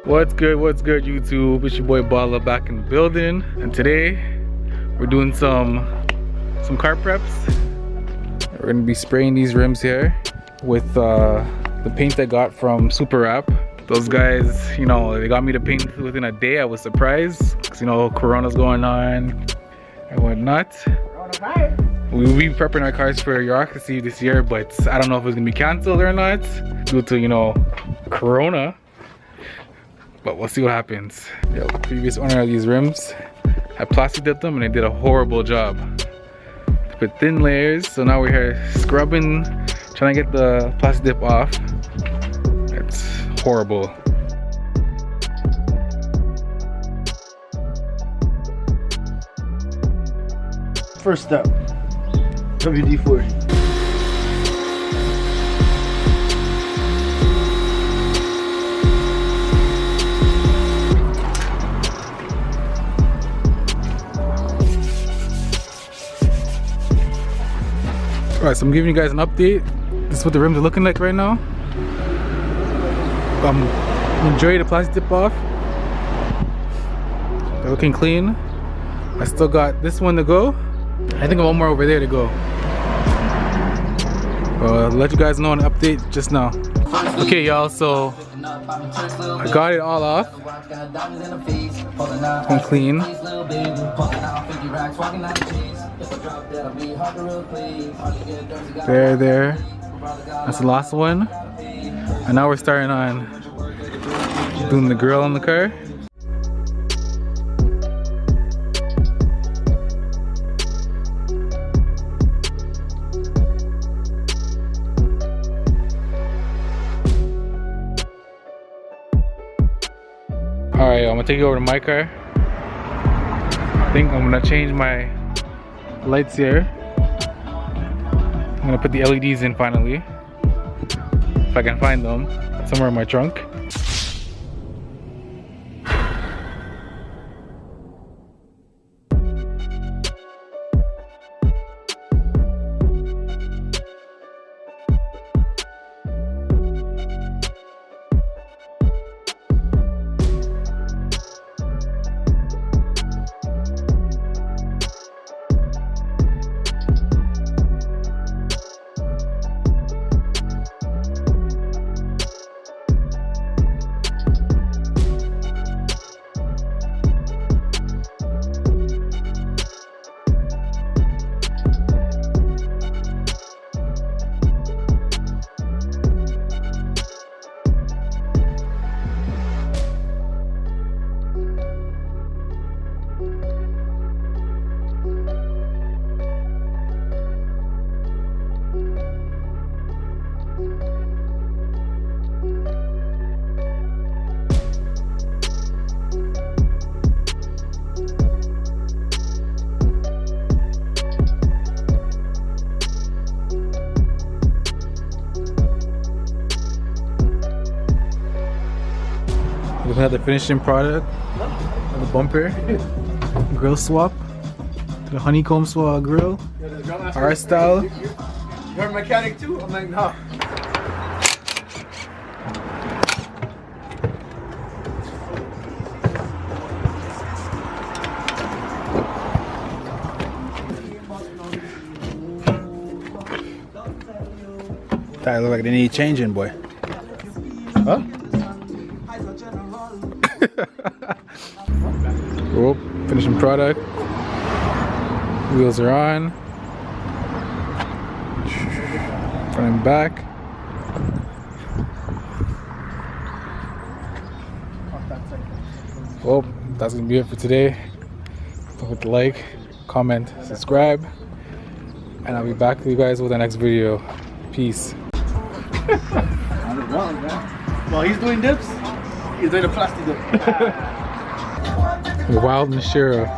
What's good YouTube? It's your boy Bala back in the building, and today we're doing some car preps. We're gonna be spraying these rims here with the paint I got from Super Wrap. Those guys, you know, they got me to paint within a day. I was surprised because, you know, Corona's going on and whatnot. We'll be prepping our cars for EUROKRACY this year, but I don't know if it's gonna be canceled or not due to, you know, Corona. But we'll see what happens. Yeah, the previous owner of these rims had plastic dipped them and they did a horrible job. They put thin layers, so now we're here scrubbing, trying to get the plastic dip off. It's horrible. First step, WD-40. Alright, so I'm giving you guys an update. This is what the rims are looking like right now. Majority of the plastic dip off. They're looking clean. I still got this one to go. I think one more over there to go. I'll let you guys know an update just now. Okay y'all, so I got it all off. And clean. There. That's the last one. And now we're starting on doing the grill on the car. Alright, I'm gonna take it over to my car. I think I'm gonna change my lights here. I'm gonna put the LEDs in finally. If I can find them somewhere in my trunk. We have the finishing product of the bumper. Grill swap to the Honeycomb swap grill. Our style. You're a mechanic too? I'm like, nah. Tires look like they need changing, boy. Huh? Oh, finishing product. Wheels are on. Front and back. Well, that's gonna be it for today. Don't forget to like, comment, subscribe, and I'll be back with you guys with the next video. Peace. While he's doing dips, he's doing a plastic dip. Wild and Shira.